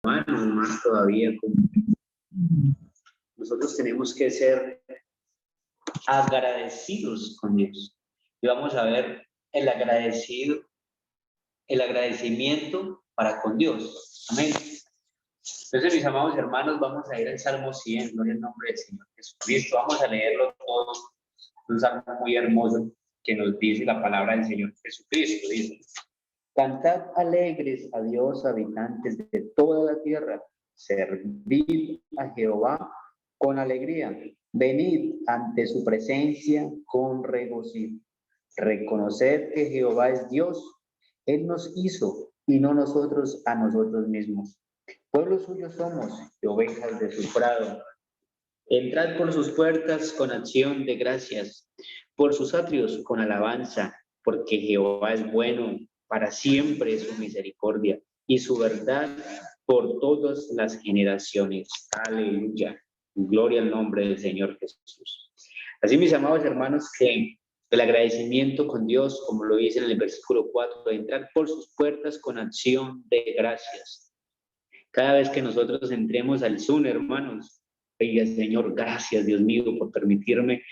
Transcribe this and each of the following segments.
hermanos, más todavía, nosotros tenemos que ser agradecidos con Dios. Y vamos a ver el agradecimiento para con Dios. Amén. Entonces, mis amados hermanos, vamos a ir al Salmo 100, gloria al nombre del Señor Jesucristo. Vamos a leerlo todo. Un salmo muy hermoso que nos dice la palabra del Señor Jesucristo. Dice: cantad alegres a Dios, habitantes de toda la tierra. Servid a Jehová con alegría. Venid ante su presencia con regocijo. Reconoced que Jehová es Dios. Él nos hizo y no nosotros a nosotros mismos. Pueblo suyo somos y ovejas de su prado. Entrad por sus puertas con acción de gracias, por sus atrios con alabanza, porque Jehová es bueno, para siempre es su misericordia y su verdad por todas las generaciones. Aleluya. Gloria al nombre del Señor Jesús. Así, mis amados hermanos, que el agradecimiento con Dios, como lo dice en el versículo 4, de entrar por sus puertas con acción de gracias. Cada vez que nosotros entremos al Zoom, hermanos, diga: Señor, gracias, Dios mío, por permitirme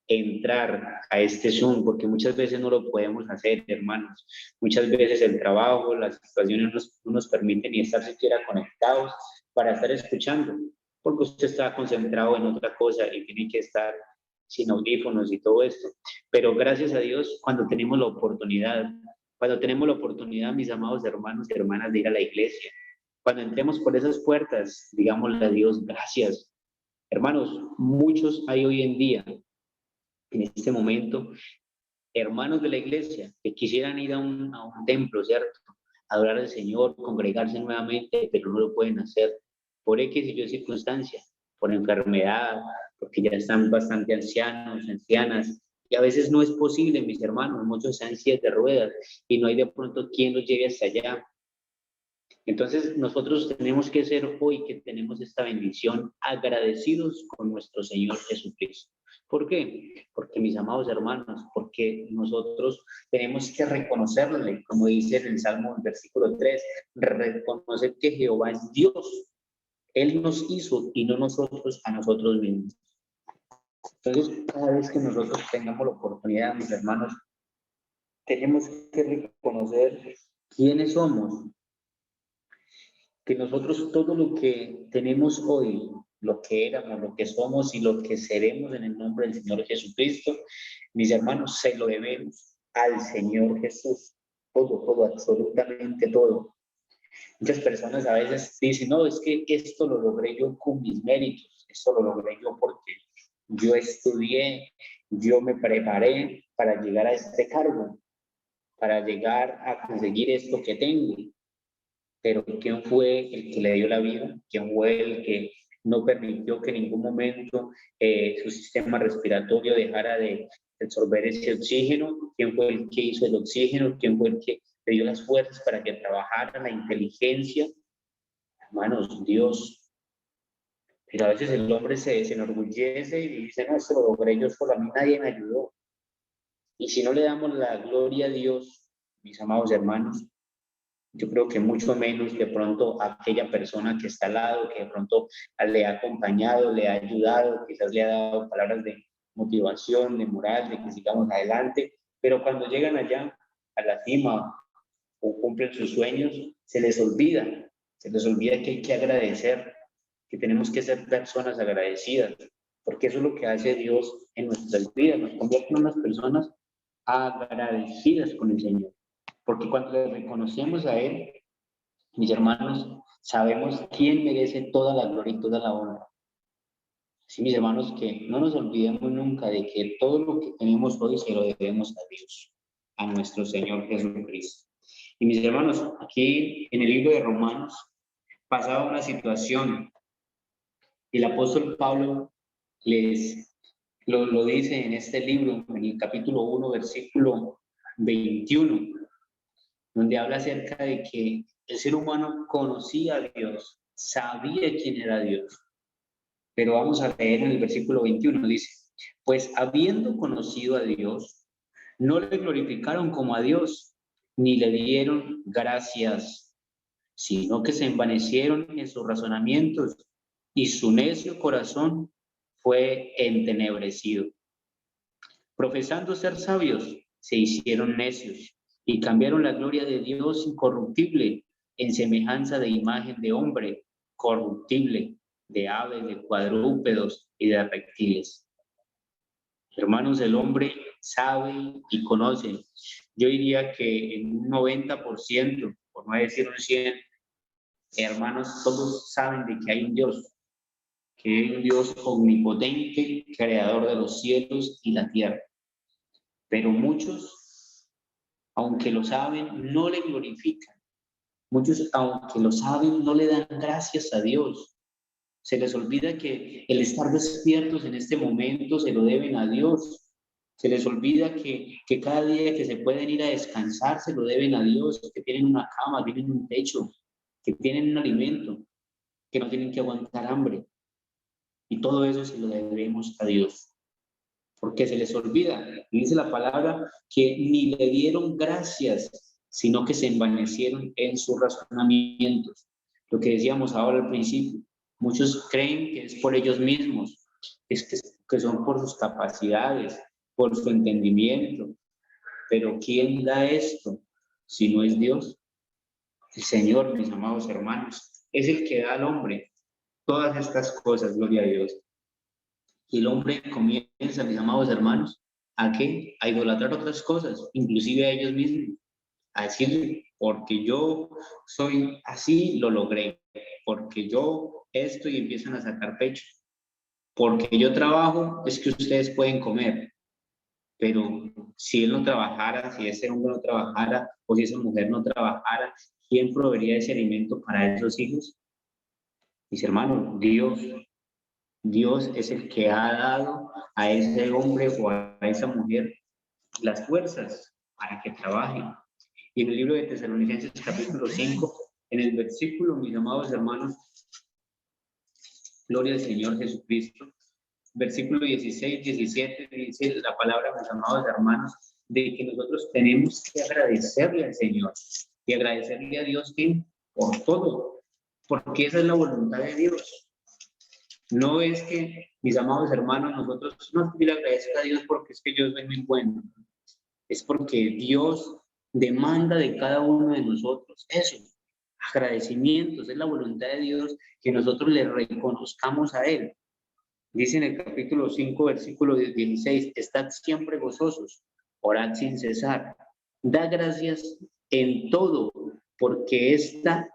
entrar a este Zoom, porque muchas veces no lo podemos hacer, hermanos. Muchas veces el trabajo, las situaciones no nos permiten ni estar siquiera conectados para estar escuchando, porque usted está concentrado en otra cosa y tiene que estar sin audífonos y todo esto. Pero gracias a Dios, cuando tenemos la oportunidad, mis amados hermanos y hermanas, de ir a la iglesia, cuando entremos por esas puertas, digámosle a Dios gracias. Hermanos, muchos hay hoy en día, en este momento, hermanos de la iglesia que quisieran ir a un templo, ¿cierto? Adorar al Señor, congregarse nuevamente, pero no lo pueden hacer por X y Y circunstancia, por enfermedad, porque ya están bastante ancianos, ancianas, y a veces no es posible, mis hermanos, muchos están en sillas de ruedas y no hay de pronto quien los lleve hasta allá. Entonces, nosotros tenemos que ser, hoy que tenemos esta bendición, agradecidos con nuestro Señor Jesucristo. ¿Por qué? Porque, mis amados hermanos, porque nosotros tenemos que reconocerle, como dice en el Salmo, versículo 3, reconocer que Jehová es Dios. Él nos hizo y no nosotros a nosotros mismos. Entonces, cada vez que nosotros tengamos la oportunidad, mis hermanos, tenemos que reconocer quiénes somos, que nosotros todo lo que tenemos hoy, lo que éramos, lo que somos y lo que seremos en el nombre del Señor Jesucristo, mis hermanos, se lo debemos al Señor Jesús. Todo, absolutamente todo. Muchas personas a veces dicen: no, es que esto lo logré yo con mis méritos, esto lo logré yo porque yo estudié, yo me preparé para llegar a este cargo, para llegar a conseguir esto que tengo. Pero ¿quién fue el que le dio la vida? ¿Quién fue el que no permitió que en ningún momento su sistema respiratorio dejara de absorber ese oxígeno? ¿Quién fue el que hizo el oxígeno? ¿Quién fue el que le dio las fuerzas para que trabajara la inteligencia? Hermanos, Dios. Pero a veces el hombre se enorgullece y dice: no, esto lo logré yo solo, a mí nadie me ayudó. Y si no le damos la gloria a Dios, mis amados hermanos, yo creo que mucho menos de pronto a aquella persona que está al lado, que de pronto le ha acompañado, le ha ayudado, quizás le ha dado palabras de motivación, de moral, de que sigamos adelante, pero cuando llegan allá a la cima o cumplen sus sueños, se les olvida que hay que agradecer, que tenemos que ser personas agradecidas, porque eso es lo que hace Dios en nuestras vidas, nos convierte en unas personas agradecidas con el Señor. Porque cuando le reconocemos a Él, mis hermanos, sabemos quién merece toda la gloria y toda la honra. Así, mis hermanos, que no nos olvidemos nunca de que todo lo que tenemos hoy se lo debemos a Dios, a nuestro Señor Jesucristo. Y mis hermanos, aquí en el libro de Romanos pasaba una situación y el apóstol Pablo lo dice en este libro, en el capítulo 1, versículo 21, donde habla acerca de que el ser humano conocía a Dios, sabía quién era Dios. Pero vamos a leer en el versículo 21, dice: pues habiendo conocido a Dios, no le glorificaron como a Dios, ni le dieron gracias, sino que se envanecieron en sus razonamientos y su necio corazón fue entenebrecido. Profesando ser sabios, se hicieron necios y cambiaron la gloria de Dios incorruptible en semejanza de imagen de hombre corruptible, de aves, de cuadrúpedos y de reptiles. Hermanos, el hombre sabe y conoce. Yo diría que en un 90%, por no decir un 100%, hermanos, todos saben de que hay un Dios, que hay un Dios omnipotente, creador de los cielos y la tierra. Pero muchos, aunque lo saben, no le glorifican. Muchos, aunque lo saben, no le dan gracias a Dios. Se les olvida que el estar despiertos en este momento se lo deben a Dios. Se les olvida que cada día que se pueden ir a descansar se lo deben a Dios, que tienen una cama, tienen un techo, que tienen un alimento, que no tienen que aguantar hambre. Y todo eso se lo debemos a Dios. Porque se les olvida, y dice la palabra, que ni le dieron gracias, sino que se envanecieron en sus razonamientos. Lo que decíamos ahora al principio, muchos creen que es por ellos mismos, que son por sus capacidades, por su entendimiento. Pero ¿quién da esto si no es Dios? El Señor, mis amados hermanos, es el que da al hombre todas estas cosas, gloria a Dios. Y el hombre comienza, mis amados hermanos, ¿a qué? A idolatrar otras cosas, inclusive a ellos mismos. A decir, porque yo soy así, lo logré. Porque yo esto, y empiezan a sacar pecho. Porque yo trabajo, es que ustedes pueden comer. Pero si él no trabajara, si ese hombre no trabajara, o si esa mujer no trabajara, ¿quién proveería ese alimento para esos hijos? Mis hermanos, Dios es el que ha dado a ese hombre o a esa mujer las fuerzas para que trabajen. Y en el libro de Tesalonicenses capítulo 5, en el versículo, mis amados hermanos, gloria al Señor Jesucristo, versículo 16, 17, dice la palabra, mis amados hermanos, de que nosotros tenemos que agradecerle al Señor y agradecerle a Dios por todo, porque esa es la voluntad de Dios. No es que, mis amados hermanos, nosotros no le agradezco a Dios porque es que yo soy muy bueno. Es porque Dios demanda de cada uno de nosotros eso, agradecimientos. Es la voluntad de Dios que nosotros le reconozcamos a Él. Dice en el capítulo 5, versículo 16, estad siempre gozosos, orad sin cesar. Da gracias en todo, porque esta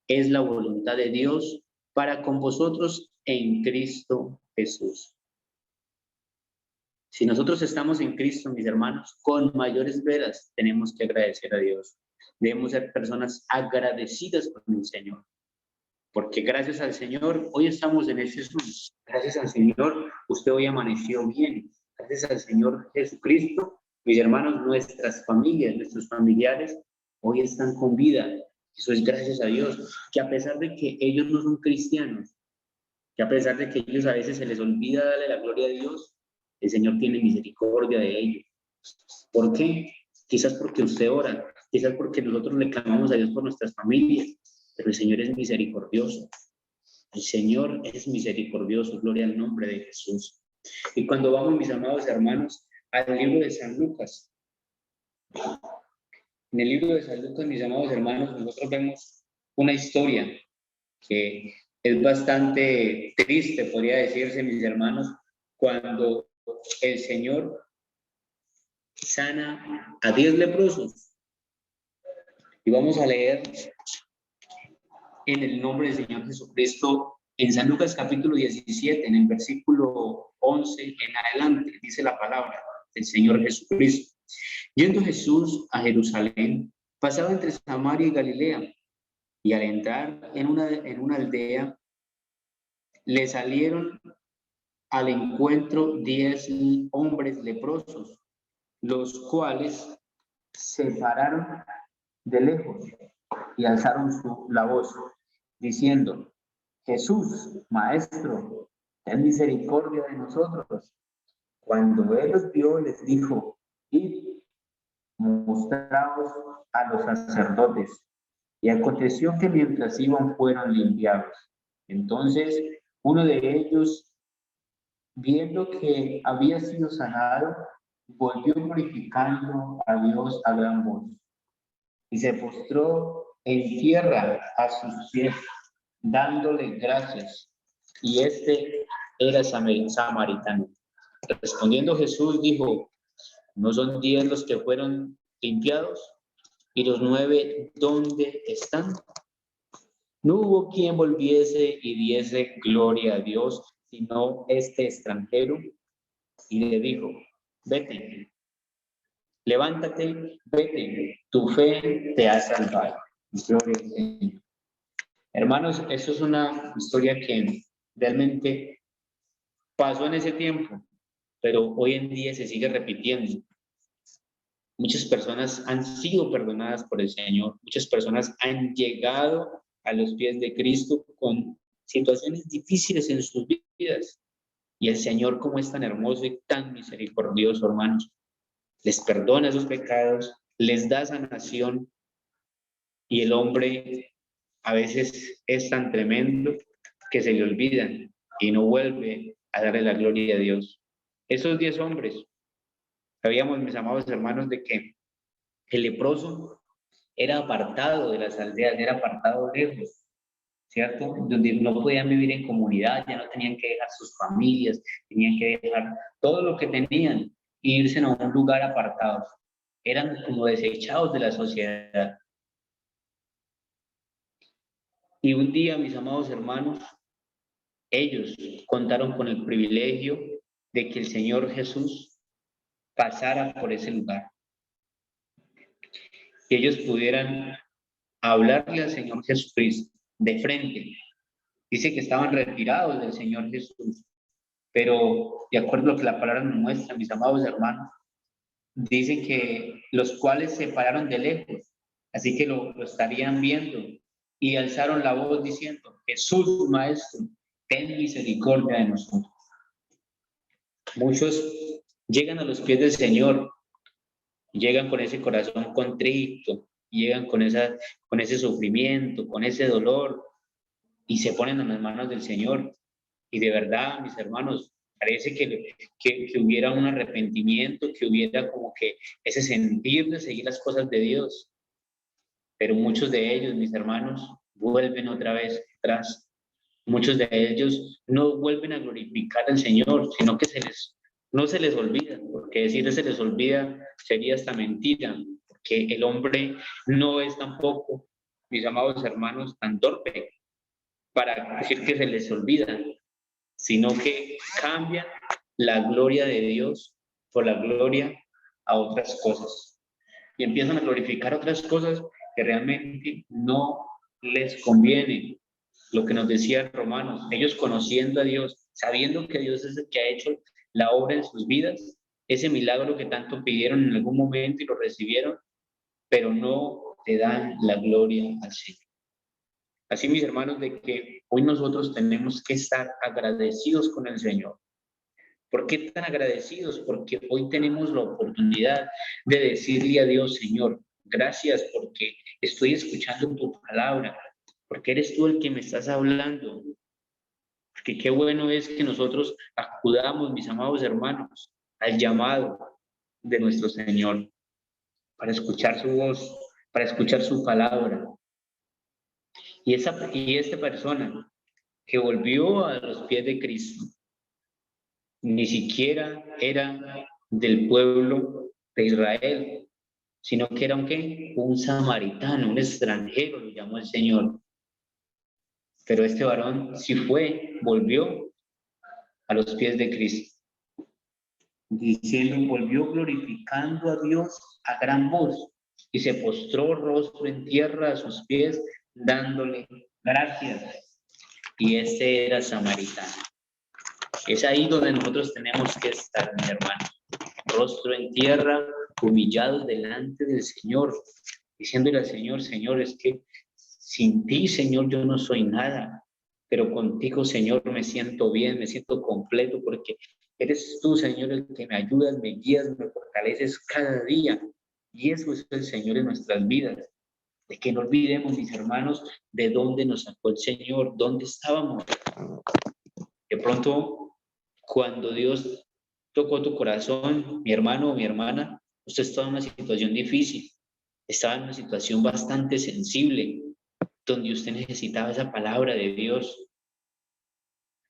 es la voluntad de Dios para con vosotros en Cristo Jesús. Si nosotros estamos en Cristo, mis hermanos, con mayores veras tenemos que agradecer a Dios. Debemos ser personas agradecidas con el Señor. Porque gracias al Señor, hoy estamos en este Zoom. Gracias al Señor, usted hoy amaneció bien. Gracias al Señor Jesucristo, mis hermanos, nuestras familias, nuestros familiares, hoy están con vida. Eso es gracias a Dios. Que a pesar de que ellos no son cristianos, que a pesar de que ellos a veces se les olvida darle la gloria a Dios, el Señor tiene misericordia de ellos. ¿Por qué? Quizás porque usted ora, quizás porque nosotros le clamamos a Dios por nuestras familias, pero el Señor es misericordioso. El Señor es misericordioso, gloria al nombre de Jesús. Y cuando vamos, mis amados hermanos, al libro de San Lucas, en el libro de San Lucas, mis amados hermanos, nosotros vemos una historia que es bastante triste, podría decirse, mis hermanos, cuando el Señor sana a 10 leprosos. Y vamos a leer en el nombre del Señor Jesucristo en San Lucas capítulo 17, en el versículo 11 en adelante, dice la palabra del Señor Jesucristo. Yendo Jesús a Jerusalén, pasaba entre Samaria y Galilea, y al entrar en una aldea, le salieron al encuentro 10 hombres leprosos, los cuales se pararon de lejos y alzaron la voz, diciendo, Jesús, Maestro, ten misericordia de nosotros. Cuando él los vio, les dijo, id, mostraos a los sacerdotes. Y aconteció que mientras iban fueron limpiados. Entonces uno de ellos, viendo que había sido sanado, volvió glorificando a Dios a gran voz y se postró en tierra a sus pies, dándole gracias. Y este era samaritano. Respondiendo Jesús dijo: ¿no son 10 los que fueron limpiados? ¿Y los 9 dónde están? No hubo quien volviese y diese gloria a Dios, sino este extranjero. Y le dijo: vete, levántate, vete, tu fe te ha salvado. Gloria al Señor. Hermanos, esto es una historia que realmente pasó en ese tiempo, pero hoy en día se sigue repitiendo. Muchas personas han sido perdonadas por el Señor, muchas personas han llegado a los pies de Cristo con situaciones difíciles en sus vidas. Y el Señor, como es tan hermoso y tan misericordioso, hermanos, les perdona sus pecados, les da sanación, y el hombre a veces es tan tremendo que se le olvida y no vuelve a darle la gloria a Dios. Esos 10 hombres, sabíamos, mis amados hermanos, de que el leproso era apartado de las aldeas, era apartado lejos, ¿cierto? Donde no podían vivir en comunidad, ya no tenían que dejar sus familias, tenían que dejar todo lo que tenían e irse a un lugar apartado. Eran como desechados de la sociedad. Y un día, mis amados hermanos, ellos contaron con el privilegio de que el Señor Jesús pasara por ese lugar. Que ellos pudieran hablarle al Señor Jesucristo de frente. Dice que estaban retirados del Señor Jesús, pero de acuerdo a lo que la palabra nos muestra, mis amados hermanos, dice que los cuales se pararon de lejos, así que lo estarían viendo y alzaron la voz diciendo: Jesús, Maestro, ten misericordia de nosotros. Muchos llegan a los pies del Señor, llegan con ese corazón contrito, llegan con ese sufrimiento, con ese dolor, y se ponen en las manos del Señor. Y de verdad, mis hermanos, parece que hubiera un arrepentimiento, que hubiera como que ese sentir de seguir las cosas de Dios. Pero muchos de ellos, mis hermanos, vuelven otra vez atrás. Muchos de ellos no vuelven a glorificar al Señor, sino que no se les olvida, porque decir se les olvida sería hasta mentira, porque el hombre no es tampoco, mis amados hermanos, tan torpe para decir que se les olvida, sino que cambian la gloria de Dios por la gloria a otras cosas. Y empiezan a glorificar otras cosas que realmente no les convienen. Lo que nos decía Romanos, ellos conociendo a Dios, sabiendo que Dios es el que ha hecho la obra en sus vidas, ese milagro que tanto pidieron en algún momento y lo recibieron, pero no te dan la gloria al Señor. Así, mis hermanos, de que hoy nosotros tenemos que estar agradecidos con el Señor. ¿Por qué tan agradecidos? Porque hoy tenemos la oportunidad de decirle a Dios: Señor, gracias porque estoy escuchando tu palabra, porque eres tú el que me estás hablando. Porque qué bueno es que nosotros acudamos, mis amados hermanos, al llamado de nuestro Señor para escuchar su voz, para escuchar su palabra. Y esta persona que volvió a los pies de Cristo, ni siquiera era del pueblo de Israel, sino que era un samaritano, un extranjero, lo llamó el Señor. Pero este varón sí volvió a los pies de Cristo, diciendo, volvió glorificando a Dios a gran voz, y se postró rostro en tierra a sus pies, dándole gracias. Y este era samaritano. Es ahí donde nosotros tenemos que estar, mi hermano. Rostro en tierra, humillados delante del Señor, diciéndole al Señor: Señor, es que sin ti, Señor, yo no soy nada, pero contigo, Señor, me siento bien, me siento completo, porque eres tú, Señor, el que me ayudas, me guías, me fortaleces cada día. Y eso es el Señor en nuestras vidas. de que no olvidemos, mis hermanos, de dónde nos sacó el Señor, dónde estábamos. De pronto, cuando Dios tocó tu corazón, mi hermano o mi hermana, usted estaba en una situación difícil, estaba en una situación bastante sensible, donde usted necesitaba esa palabra de Dios,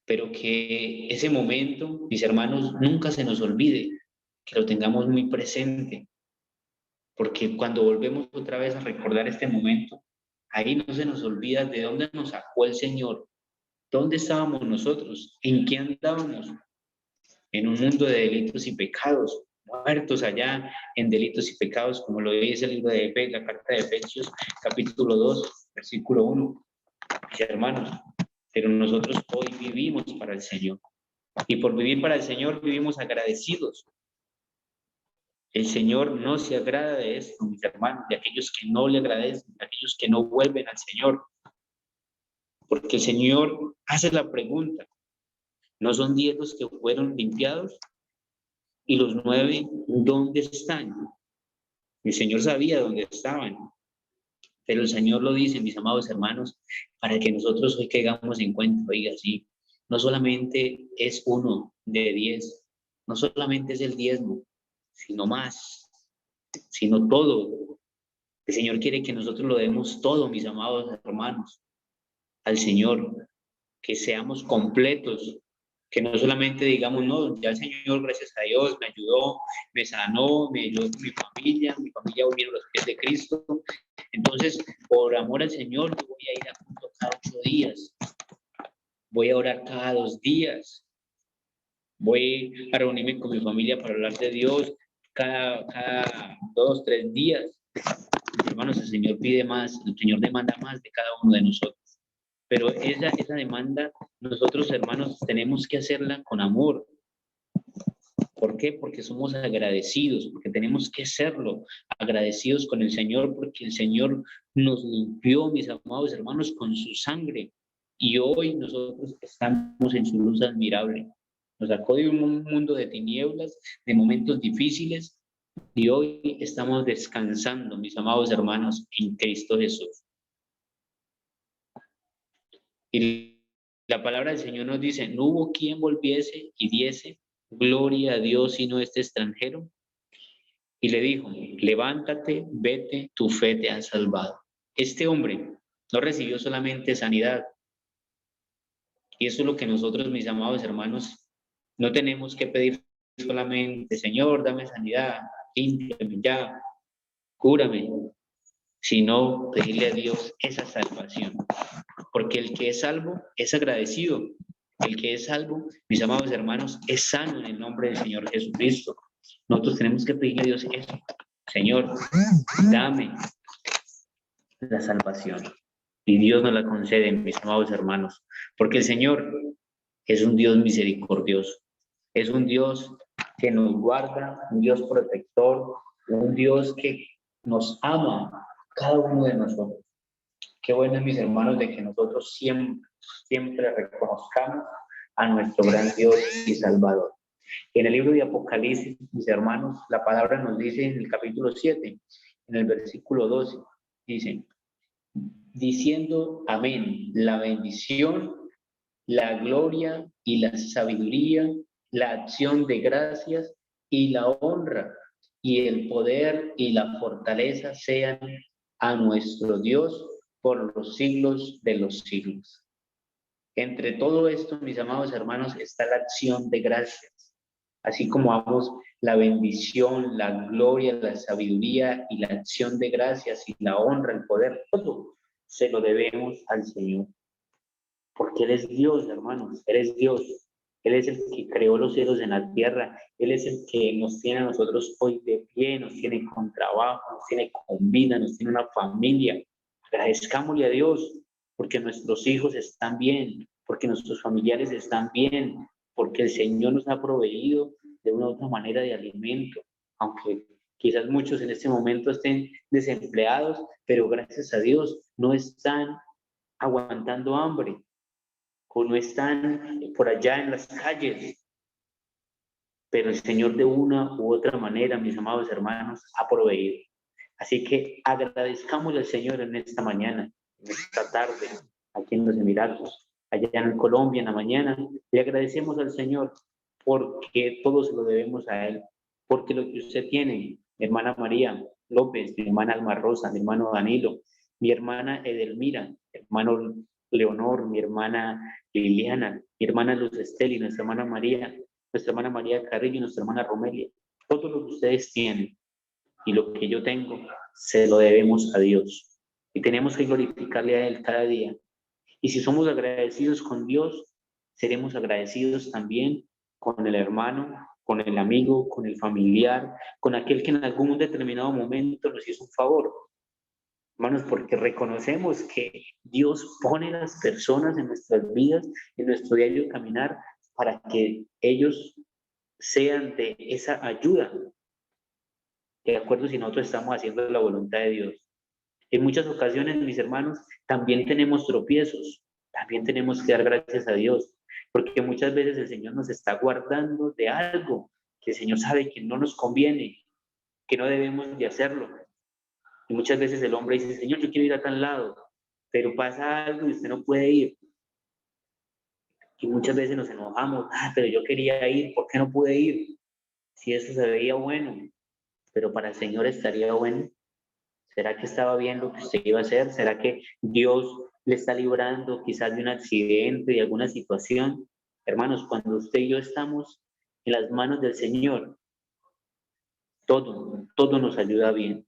pero que ese momento, mis hermanos, nunca se nos olvide, que lo tengamos muy presente, porque cuando volvemos otra vez a recordar este momento, ahí no se nos olvida de dónde nos sacó el Señor, dónde estábamos nosotros, en qué andábamos, en un mundo de delitos y pecados, muertos allá en delitos y pecados, como lo dice el libro de la carta de Efesios, capítulo 2, versículo 1. Mis hermanos, pero nosotros hoy vivimos para el Señor. Y por vivir para el Señor vivimos agradecidos. El Señor no se agrada de esto, mis hermanos, de aquellos que no le agradecen, de aquellos que no vuelven al Señor. Porque el Señor hace la pregunta, ¿no son 10 los que fueron limpiados? ¿Y los 9 dónde están? El Señor sabía dónde estaban, pero el Señor lo dice, mis amados hermanos, para que nosotros hoy caigamos en cuenta, oiga, sí, no solamente es 1 de 10, no solamente es el diezmo, sino más, sino todo. El Señor quiere que nosotros lo demos todo, mis amados hermanos, al Señor, que seamos completos, que no solamente digamos, no, ya el Señor, gracias a Dios, me ayudó, me sanó, me ayudó con mi familia volvieron a los pies de Cristo. Entonces, por amor al Señor, yo voy a ir a culto cada 8 días, voy a orar cada 2 días, voy a reunirme con mi familia para hablar de Dios cada 2, 3 días. Hermanos, el Señor pide más, el Señor demanda más de cada uno de nosotros. Pero esa demanda, nosotros, hermanos, tenemos que hacerla con amor. ¿Por qué? Porque somos agradecidos, porque tenemos que serlo, agradecidos con el Señor, porque el Señor nos limpió, mis amados hermanos, con su sangre. Y hoy nosotros estamos en su luz admirable. Nos sacó de un mundo de tinieblas, de momentos difíciles, y hoy estamos descansando, mis amados hermanos, en Cristo Jesús. Y la palabra del Señor nos dice, no hubo quien volviese y diese gloria a Dios sino este extranjero. Y le dijo, levántate, vete, tu fe te ha salvado. Este hombre no recibió solamente sanidad. Y eso es lo que nosotros, mis amados hermanos, no tenemos que pedir solamente, Señor, dame sanidad, límpiame ya, cúrame, sino pedirle a Dios esa salvación. Porque el que es salvo es agradecido. El que es salvo, mis amados hermanos, es sano en el nombre del Señor Jesucristo. Nosotros tenemos que pedirle a Dios eso. Señor, dame la salvación. Y Dios nos la concede, mis amados hermanos. Porque el Señor es un Dios misericordioso. Es un Dios que nos guarda, un Dios protector, un Dios que nos ama, cada uno de nosotros. Qué bueno, mis hermanos, de que nosotros siempre reconozcamos a nuestro gran Dios y Salvador. En el libro de Apocalipsis, mis hermanos, la palabra nos dice en el capítulo 7, en el versículo 12, dice, diciendo amén, la bendición, la gloria y la sabiduría, la acción de gracias y la honra y el poder y la fortaleza sean a nuestro Dios por los siglos de los siglos. Entre todo esto, mis amados hermanos, está la acción de gracias, así como vamos la bendición, la gloria, la sabiduría y la acción de gracias y la honra, el poder, todo se lo debemos al Señor. Porque Él es Dios, hermanos, Él es Dios. Él es el que creó los cielos en la tierra. Él es el que nos tiene a nosotros hoy de pie, nos tiene con trabajo, nos tiene con vida, nos tiene una familia. Agradezcámosle a Dios porque nuestros hijos están bien, porque nuestros familiares están bien, porque el Señor nos ha proveído de una u otra manera de alimento, aunque quizás muchos en este momento estén desempleados, pero gracias a Dios no están aguantando hambre o no están por allá en las calles, pero el Señor de una u otra manera, mis amados hermanos, ha proveído. Así que agradezcamos al Señor en esta mañana, en esta tarde, aquí en los Emiratos, allá en Colombia en la mañana. Le agradecemos al Señor porque todo se lo debemos a Él, porque lo que usted tiene, mi hermana María López, mi hermana Alma Rosa, mi hermano Danilo, mi hermana Edelmira, mi hermano Leonor, mi hermana Liliana, mi hermana Luz Esteli, nuestra hermana María Carrillo y nuestra hermana Romelia. Todo lo que ustedes tienen y lo que yo tengo, se lo debemos a Dios. Y tenemos que glorificarle a Él cada día. Y si somos agradecidos con Dios, seremos agradecidos también con el hermano, con el amigo, con el familiar, con aquel que en algún determinado momento nos hizo un favor. Hermanos, porque reconocemos que Dios pone las personas en nuestras vidas, en nuestro diario caminar, para que ellos sean de esa ayuda, de acuerdo si nosotros estamos haciendo la voluntad de Dios. En muchas ocasiones, mis hermanos, también tenemos tropiezos, también tenemos que dar gracias a Dios, porque muchas veces el Señor nos está guardando de algo que el Señor sabe que no nos conviene, que no debemos de hacerlo. Y muchas veces el hombre dice, Señor, yo quiero ir a tal lado, pero pasa algo y usted no puede ir. Y muchas veces nos enojamos, pero yo quería ir, ¿por qué no pude ir? Si eso se veía bueno, pero para el Señor estaría bueno. ¿Será que estaba bien lo que usted iba a hacer? ¿Será que Dios le está librando quizás de un accidente, de alguna situación? Hermanos, cuando usted y yo estamos en las manos del Señor, todo nos ayuda bien.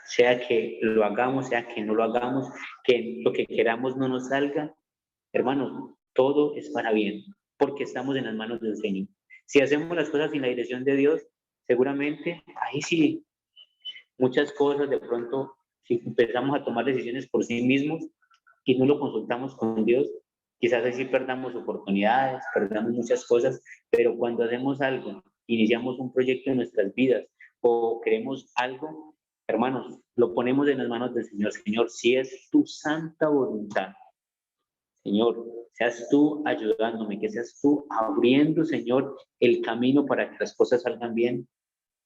Sea que lo hagamos, sea que no lo hagamos, que lo que queramos no nos salga, hermanos, todo es para bien, porque estamos en las manos del Señor. Si hacemos las cosas sin la dirección de Dios, seguramente ahí sí, muchas cosas de pronto, si empezamos a tomar decisiones por sí mismos y no lo consultamos con Dios, quizás así perdamos oportunidades, perdamos muchas cosas, pero cuando hacemos algo, iniciamos un proyecto en nuestras vidas o queremos algo, hermanos, lo ponemos en las manos del Señor. Señor, si es tu santa voluntad, Señor, seas tú ayudándome, que seas tú abriendo, Señor, el camino para que las cosas salgan bien.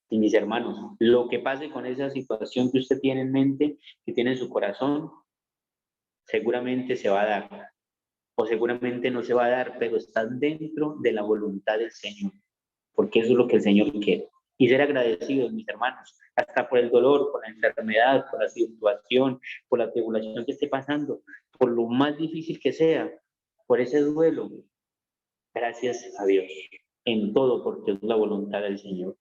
Y mis hermanos, lo que pase con esa situación que usted tiene en mente, que tiene en su corazón, seguramente se va a dar, o seguramente no se va a dar, pero está dentro de la voluntad del Señor, porque eso es lo que el Señor quiere. Y ser agradecidos, mis hermanos, hasta por el dolor, por la enfermedad, por la situación, por la tribulación que esté pasando, por lo más difícil que sea, por ese duelo. Gracias a Dios en todo, porque es la voluntad del Señor.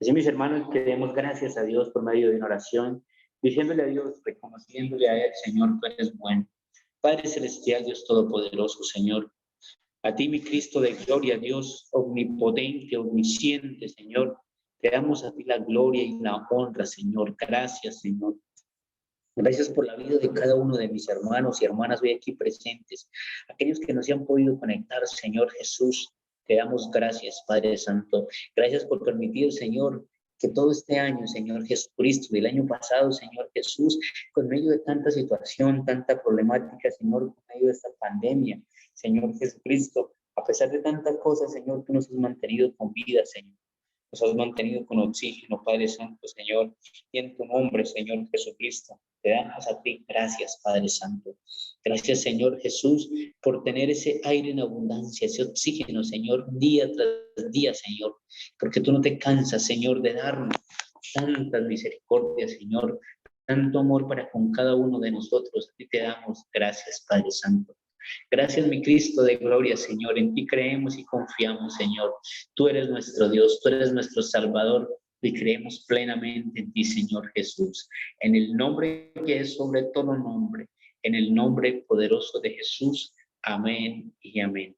Así, mis hermanos, que demos gracias a Dios por medio de una oración, diciéndole a Dios, reconociéndole a Él, Señor, tú eres bueno. Padre Celestial, Dios Todopoderoso, Señor, a ti, mi Cristo de gloria, Dios omnipotente, omnisciente, Señor, te damos a ti la gloria y la honra, Señor. Gracias, Señor. Gracias por la vida de cada uno de mis hermanos y hermanas hoy aquí presentes. Aquellos que no se han podido conectar, Señor Jesús, te damos gracias, Padre Santo. Gracias por permitir, Señor, que todo este año, Señor Jesucristo, del año pasado, Señor Jesús, con medio de tanta situación, tanta problemática, Señor, con medio de esta pandemia, Señor Jesucristo, a pesar de tantas cosas, Señor, tú nos has mantenido con vida, Señor. Nos has mantenido con oxígeno, Padre Santo, Señor, y en tu nombre, Señor Jesucristo, te damos a ti gracias, Padre Santo. Gracias, Señor Jesús, por tener ese aire en abundancia, ese oxígeno, Señor, día tras día, Señor, porque tú no te cansas, Señor, de darnos tantas misericordias, Señor, tanto amor para con cada uno de nosotros. A ti te damos gracias, Padre Santo. Gracias, mi Cristo de gloria, Señor. En ti creemos y confiamos, Señor. Tú eres nuestro Dios, tú eres nuestro Salvador y creemos plenamente en ti, Señor Jesús. En el nombre que es sobre todo nombre, en el nombre poderoso de Jesús. Amén y amén.